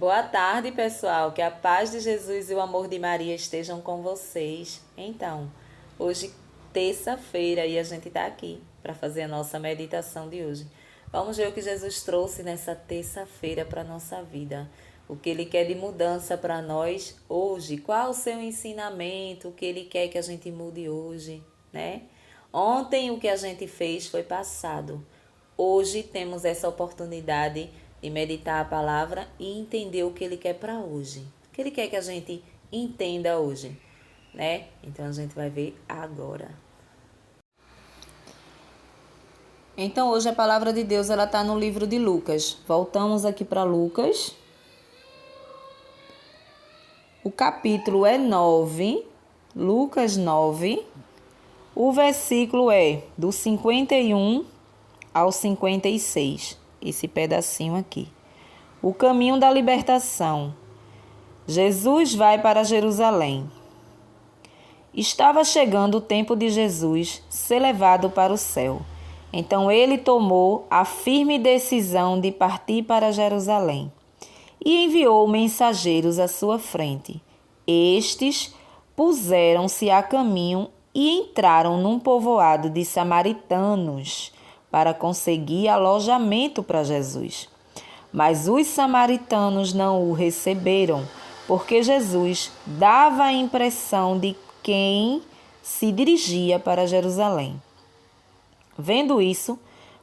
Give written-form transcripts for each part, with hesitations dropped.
Boa tarde, pessoal. Que a paz de Jesus e o amor de Maria estejam com vocês. Então, hoje, terça-feira, e a gente está aqui para fazer a nossa meditação de hoje. Vamos ver o que Jesus trouxe nessa terça-feira para a nossa vida. O que Ele quer de mudança para nós hoje. Qual o seu ensinamento? O que Ele quer que a gente mude hoje, né? Ontem, o que a gente fez foi passado. Hoje temos essa oportunidade de meditar a palavra e entender o que Ele quer para hoje. O que Ele quer que a gente entenda hoje, né? Então a gente vai ver agora. Então hoje a palavra de Deus ela está no livro de Lucas. Voltamos aqui para Lucas. O capítulo é 9, Lucas 9. O versículo é do 51 ao 56. Esse pedacinho aqui. O caminho da libertação. Jesus vai para Jerusalém. Estava chegando o tempo de Jesus ser levado para o céu. Então ele tomou a firme decisão de partir para Jerusalém e enviou mensageiros à sua frente. Estes puseram-se a caminho e entraram num povoado de samaritanos para conseguir alojamento para Jesus. Mas os samaritanos não o receberam, porque Jesus dava a impressão de quem se dirigia para Jerusalém. Vendo isso,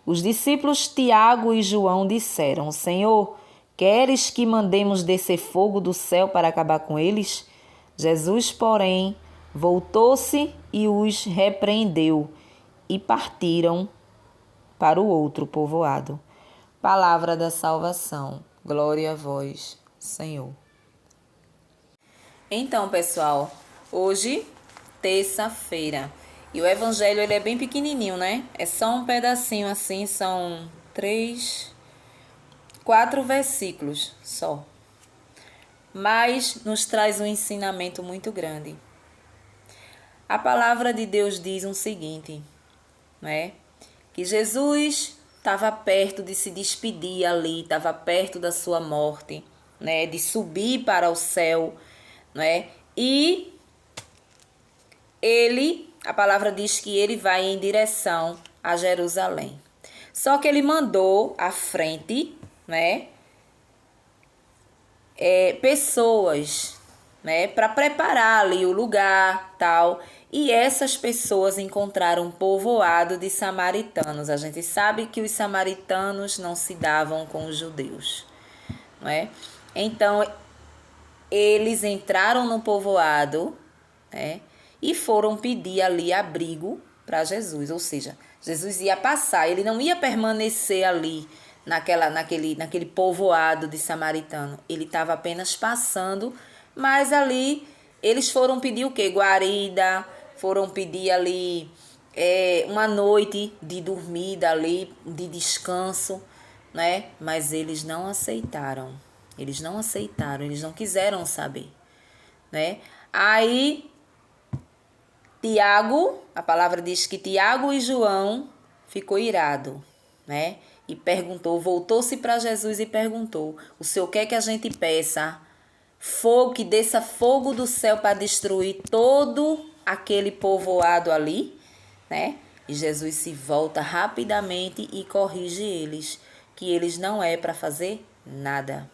os discípulos Tiago e João disseram: Senhor, queres que mandemos descer fogo do céu para acabar com eles? Jesus, porém, voltou-se e os repreendeu, e partiram para o outro povoado. Palavra da salvação. Glória a vós, Senhor. Então, pessoal, hoje, terça-feira, e o evangelho ele é bem pequenininho, né? É só um pedacinho assim, são 4 versículos só. Mas nos traz um ensinamento muito grande. A palavra de Deus diz o seguinte, né? Que Jesus estava perto de se despedir ali, estava perto da sua morte, né? De subir para o céu, né? E a palavra diz que ele vai em direção a Jerusalém. Só que ele mandou à frente, né? Pessoas, né? Para preparar ali o lugar, tal. E essas pessoas encontraram um povoado de samaritanos. A gente sabe que os samaritanos não se davam com os judeus, não é? Então, eles entraram no povoado, né? E foram pedir ali abrigo para Jesus. Ou seja, Jesus ia passar, ele não ia permanecer ali naquele povoado de samaritano. Ele estava apenas passando, mas ali eles foram pedir o quê? Guarida, foram pedir ali uma noite de dormida ali, de descanso, né? Mas eles não aceitaram. Eles não quiseram saber, né? Aí, Tiago, a palavra diz que Tiago e João ficou irado, né? E perguntou, voltou-se para Jesus e perguntou: o Senhor quer que a gente peça fogo, que desça fogo do céu para destruir todo aquele povoado ali, né? E Jesus se volta rapidamente e corrige eles, que eles não é para fazer nada,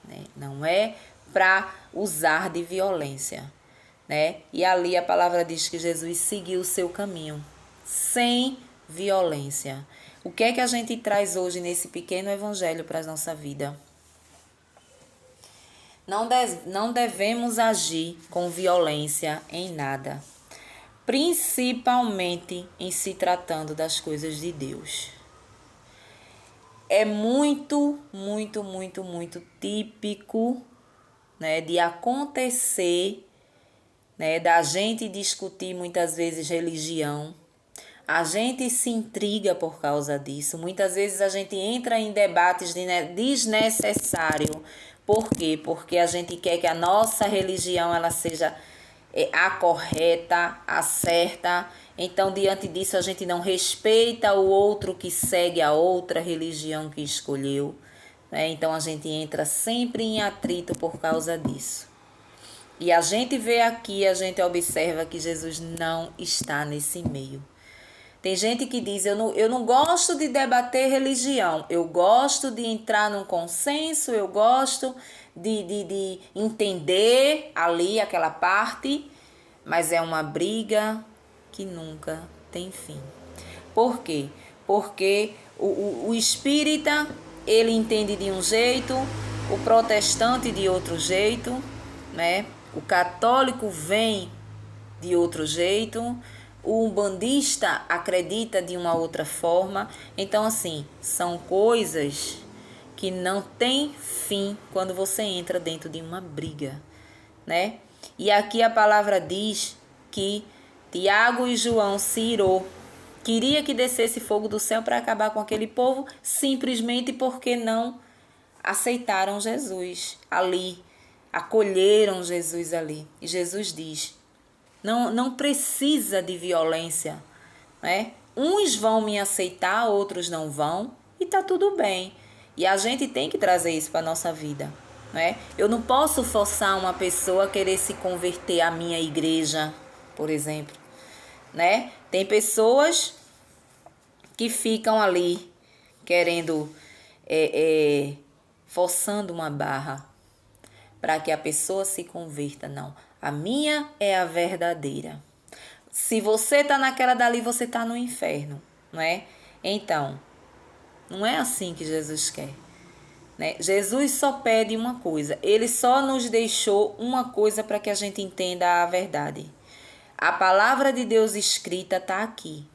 né? Não é para usar de violência, né? E ali a palavra diz que Jesus seguiu o seu caminho, sem violência. O que é que a gente traz hoje nesse pequeno evangelho para a nossa vida? Não devemos agir com violência em nada, principalmente em se tratando das coisas de Deus. É muito, muito, muito, muito típico, né, de acontecer, né, da gente discutir muitas vezes religião. A gente se intriga por causa disso. Muitas vezes a gente entra em debates desnecessários. Por quê? Porque a gente quer que a nossa religião ela seja a correta, a certa. Então, diante disso, a gente não respeita o outro que segue a outra religião que escolheu, né? Então a gente entra sempre em atrito por causa disso. E a gente vê aqui, a gente observa que Jesus não está nesse meio. Tem gente que diz, eu não gosto de debater religião, eu gosto de entrar num consenso, eu gosto de entender ali aquela parte, mas é uma briga que nunca tem fim. Por quê? Porque o espírita, ele entende de um jeito, o protestante de outro jeito, né? O católico vem de outro jeito, o umbandista acredita de uma outra forma. Então, assim, são coisas que não tem fim quando você entra dentro de uma briga, né? E aqui a palavra diz que Tiago e João se irou, queria que descesse fogo do céu para acabar com aquele povo, simplesmente porque não aceitaram Jesus ali, acolheram Jesus ali. E Jesus diz, não precisa de violência, né? Uns vão me aceitar, outros não vão, e tá tudo bem. E a gente tem que trazer isso para nossa vida, né? Eu não posso forçar uma pessoa a querer se converter à minha igreja, por exemplo, né? Tem pessoas que ficam ali querendo, forçando uma barra para que a pessoa se converta. Não, a minha é a verdadeira. Se você está naquela dali, você está no inferno, não é? Então, não é assim que Jesus quer, né? Jesus só pede uma coisa, ele só nos deixou uma coisa para que a gente entenda a verdade. A palavra de Deus escrita está aqui.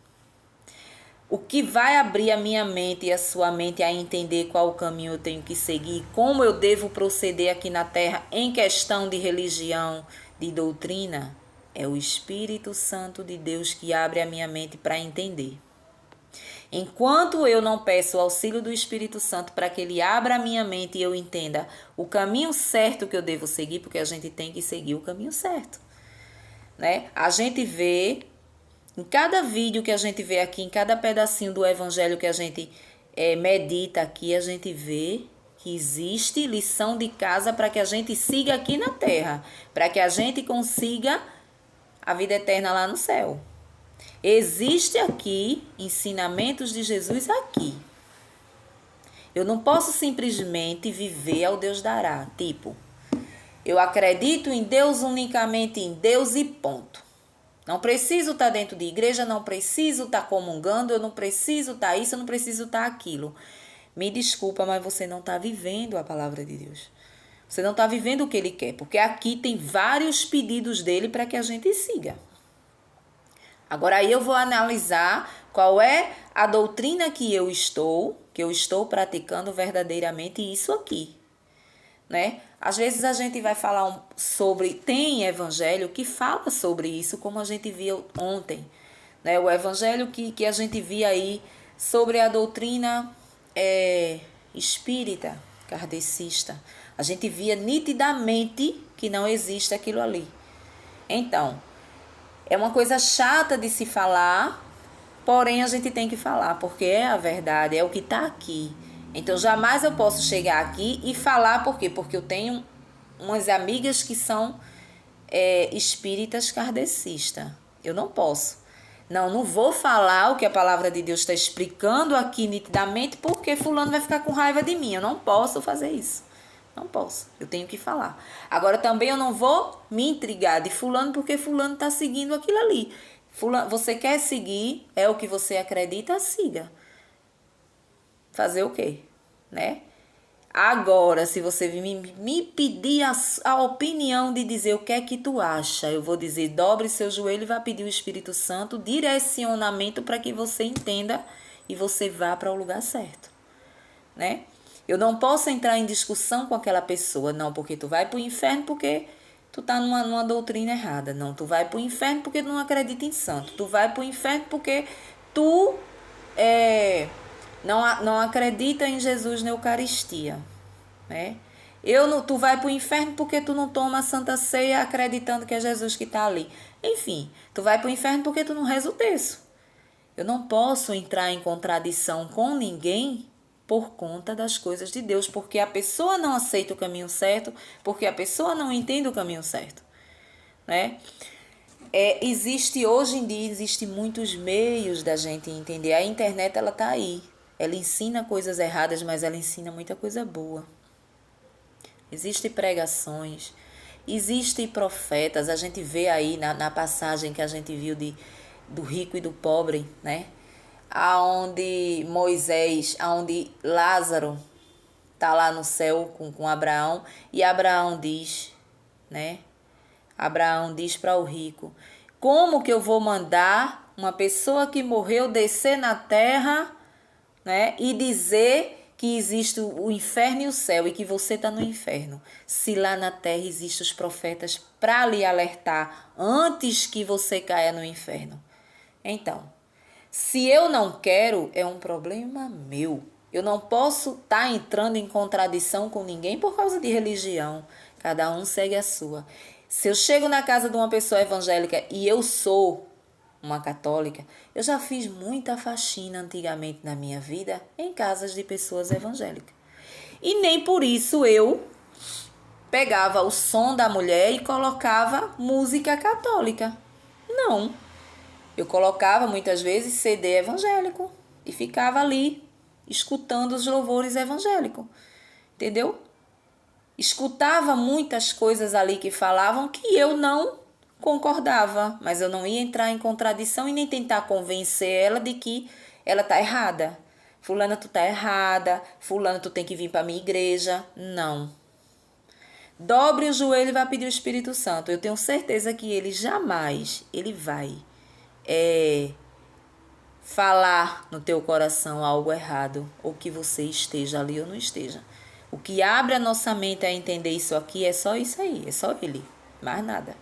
O que vai abrir a minha mente e a sua mente a entender qual o caminho eu tenho que seguir, como eu devo proceder aqui na terra em questão de religião, de doutrina, é o Espírito Santo de Deus que abre a minha mente para entender. Enquanto eu não peço o auxílio do Espírito Santo para que ele abra a minha mente e eu entenda o caminho certo que eu devo seguir, porque a gente tem que seguir o caminho certo, né? A gente vê, em cada vídeo que a gente vê aqui, em cada pedacinho do evangelho que a gente medita aqui, a gente vê que existe lição de casa para que a gente siga aqui na terra, para que a gente consiga a vida eterna lá no céu. Existe aqui ensinamentos de Jesus aqui. Eu não posso simplesmente viver ao Deus dará. Tipo, eu acredito em Deus unicamente em Deus e ponto. Não preciso estar dentro de igreja, não preciso estar comungando, eu não preciso estar isso, eu não preciso estar aquilo. Me desculpa, mas você não está vivendo a palavra de Deus. Você não está vivendo o que ele quer, porque aqui tem vários pedidos dele para que a gente siga. Agora aí eu vou analisar qual é a doutrina que eu estou praticando verdadeiramente isso aqui, né? Às vezes a gente vai falar sobre, tem evangelho que fala sobre isso, como a gente viu ontem, né? O evangelho que a gente via aí sobre a doutrina espírita, kardecista. A gente via nitidamente que não existe aquilo ali. Então, é uma coisa chata de se falar, porém a gente tem que falar, porque é a verdade, é o que está aqui. Então jamais eu posso chegar aqui e falar, por quê? Porque eu tenho umas amigas que são espíritas kardecistas. Eu não posso. Não vou falar o que a palavra de Deus está explicando aqui nitidamente, porque fulano vai ficar com raiva de mim. Eu não posso fazer isso. Não posso, eu tenho que falar. Agora também eu não vou me intrigar de fulano porque fulano está seguindo aquilo ali. Fulano, você quer seguir, é o que você acredita, siga. Fazer o quê? Né? Agora, se você me pedir a opinião de dizer o que é que tu acha, eu vou dizer, dobre seu joelho e vá pedir o Espírito Santo direcionamento para que você entenda e você vá para o lugar certo, né? Eu não posso entrar em discussão com aquela pessoa, não, porque tu vai pro inferno porque tu tá numa doutrina errada. Não, tu vai pro inferno porque tu não acredita em santo. Tu vai pro inferno porque tu não acredita em Jesus na Eucaristia, né? Tu vai pro inferno porque tu não toma a Santa Ceia acreditando que é Jesus que tá ali. Enfim, tu vai pro inferno porque tu não reza o terço. Eu não posso entrar em contradição com ninguém por conta das coisas de Deus, porque a pessoa não aceita o caminho certo, porque a pessoa não entende o caminho certo, né? Existe hoje em dia, existe muitos meios da gente entender. A internet, ela tá aí. Ela ensina coisas erradas, mas ela ensina muita coisa boa. Existem pregações, existem profetas. A gente vê aí na passagem que a gente viu do rico e do pobre, né? Aonde Moisés, aonde Lázaro tá lá no céu com Abraão, e Abraão diz, né? Abraão diz para o rico: como que eu vou mandar uma pessoa que morreu descer na terra, né, e dizer que existe o inferno e o céu e que você está no inferno, se lá na terra existem os profetas para lhe alertar antes que você caia no inferno? Então, se eu não quero, é um problema meu. Eu não posso estar entrando em contradição com ninguém por causa de religião. Cada um segue a sua. Se eu chego na casa de uma pessoa evangélica e eu sou uma católica, eu já fiz muita faxina antigamente na minha vida em casas de pessoas evangélicas. E nem por isso eu pegava o som da mulher e colocava música católica. Não. Eu colocava muitas vezes CD evangélico e ficava ali escutando os louvores evangélicos. Entendeu? Escutava muitas coisas ali que falavam que eu não concordava, mas eu não ia entrar em contradição e nem tentar convencer ela de que ela tá errada. Fulana, tu tá errada. Fulana, tu tem que vir para minha igreja. Não. Dobre o joelho e vá pedir o Espírito Santo. Eu tenho certeza que ele jamais, ele vai falar no teu coração algo errado, ou que você esteja ali ou não esteja. O que abre a nossa mente a entender isso aqui é só isso aí, é só ele, mais nada,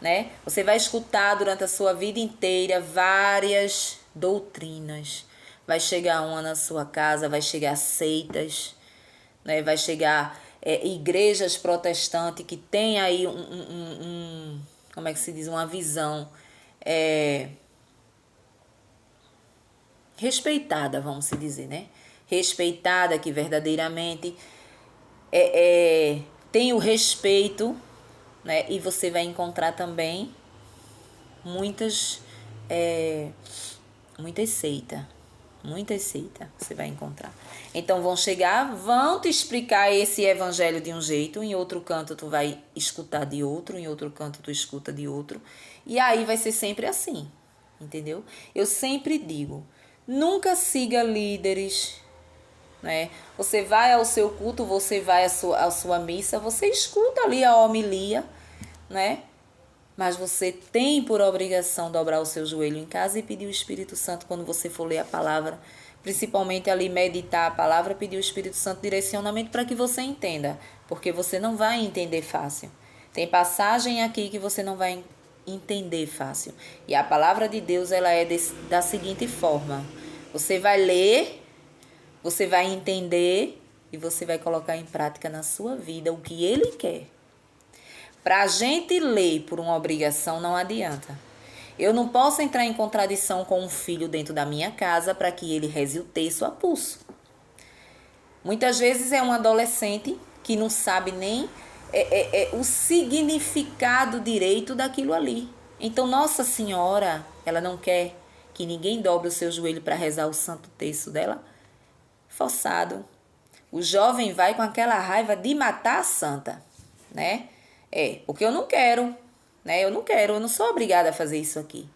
né? Você vai escutar durante a sua vida inteira várias doutrinas. Vai chegar uma na sua casa, vai chegar seitas, né? Vai chegar igrejas protestantes que tem aí como é que se diz, uma visão respeitada, vamos se dizer, né? Respeitada, que verdadeiramente tem o respeito, né? E você vai encontrar também muitas seitas. Muitas seitas você vai encontrar. Então vão chegar, vão te explicar esse evangelho de um jeito, em outro canto tu vai escutar de outro, em outro canto tu escuta de outro. E aí vai ser sempre assim, entendeu? Eu sempre digo, nunca siga líderes, né? Você vai ao seu culto, você vai à sua missa, você escuta ali a homilia, né? Mas você tem por obrigação dobrar o seu joelho em casa e pedir o Espírito Santo quando você for ler a palavra, principalmente ali meditar a palavra, pedir o Espírito Santo direcionamento para que você entenda, porque você não vai entender fácil. Tem passagem aqui que você não vai entender fácil. E a palavra de Deus, ela é da seguinte forma: você vai ler, você vai entender e você vai colocar em prática na sua vida o que ele quer. Para a gente ler por uma obrigação não adianta. Eu não posso entrar em contradição com um filho dentro da minha casa para que ele reze o terço a pulso. Muitas vezes é um adolescente que não sabe nem o significado direito daquilo ali. Então Nossa Senhora, ela não quer que ninguém dobre o seu joelho para rezar o santo terço dela? Forçado. O jovem vai com aquela raiva de matar a santa, né? Porque eu não quero, né? Eu não sou obrigada a fazer isso aqui.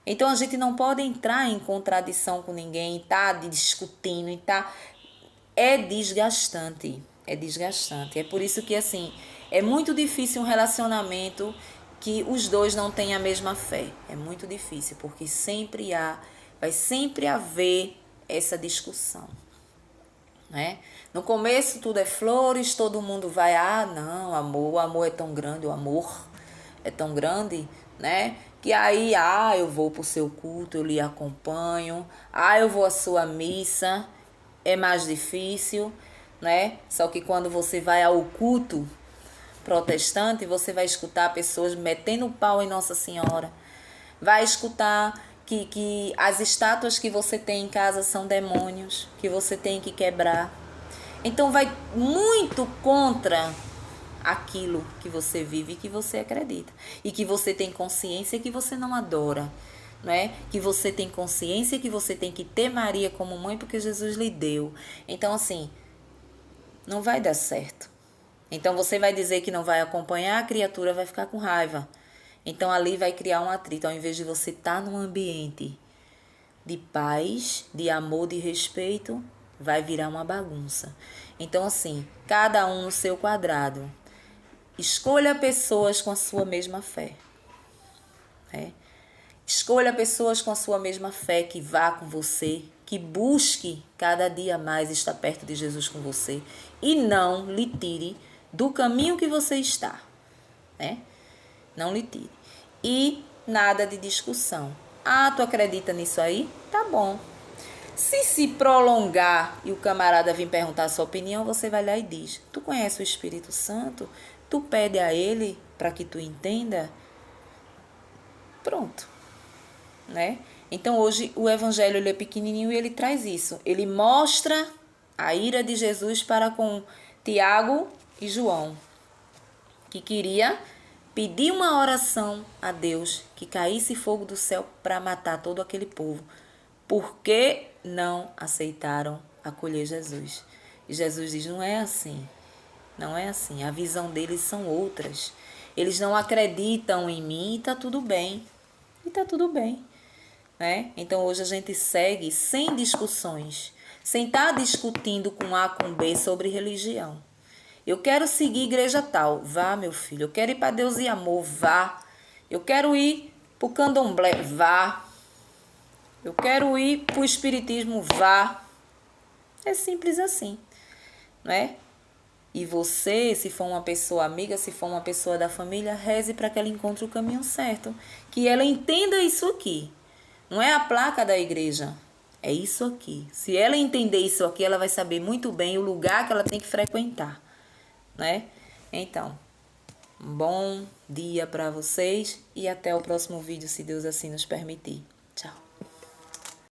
Então a gente não pode entrar em contradição com ninguém, tá discutindo e tá. É desgastante. É por isso que, assim, é muito difícil um relacionamento que os dois não têm a mesma fé. É muito difícil, porque vai sempre haver essa discussão, né? No começo tudo é flores, todo mundo vai, não, o amor é tão grande, o amor é tão grande, né? Que aí, eu vou pro seu culto, eu lhe acompanho, eu vou à sua missa, é mais difícil, né? Só que quando você vai ao culto protestante, você vai escutar pessoas metendo o pau em Nossa Senhora, vai escutar que as estátuas que você tem em casa são demônios, que você tem que quebrar. Então vai muito contra aquilo que você vive e que você acredita. E que você tem consciência que você não adora. Né? Que você tem consciência que você tem que ter Maria como mãe porque Jesus lhe deu. Então, assim, não vai dar certo. Então, você vai dizer que não vai acompanhar, a criatura vai ficar com raiva. Então, ali vai criar um atrito. Ao invés de você estar num ambiente de paz, de amor, de respeito, vai virar uma bagunça. Então, assim, cada um no seu quadrado. Escolha pessoas com a sua mesma fé. Né? Escolha pessoas com a sua mesma fé, que vá com você, que busque cada dia mais estar perto de Jesus com você e não lhe tire do caminho que você está, né? Não lhe tire. E nada de discussão. Ah, tu acredita nisso aí? Tá bom. Se prolongar e o camarada vir perguntar a sua opinião, você vai lá e diz: tu conhece o Espírito Santo? Tu pede a ele para que tu entenda? Pronto. Né? Então hoje o evangelho ele é pequenininho e ele traz isso. Ele mostra a ira de Jesus para com Tiago e João, que queria pedir uma oração a Deus que caísse fogo do céu para matar todo aquele povo. Porque não aceitaram acolher Jesus. E Jesus diz: não é assim. Não é assim. A visão deles são outras. Eles não acreditam em mim e está tudo bem. E está tudo bem. Né? Então hoje a gente segue sem discussões, sem estar discutindo com A com B sobre religião. Eu quero seguir igreja tal, vá meu filho. Eu quero ir para Deus e Amor, vá. Eu quero ir para o candomblé, vá. Eu quero ir para o espiritismo, vá. É simples assim, não é? E você, se for uma pessoa amiga, se for uma pessoa da família, reze para que ela encontre o caminho certo, que ela entenda isso aqui. Não é a placa da igreja, é isso aqui. Se ela entender isso aqui, ela vai saber muito bem o lugar que ela tem que frequentar, né? Então, um bom dia para vocês e até o próximo vídeo, se Deus assim nos permitir. Tchau.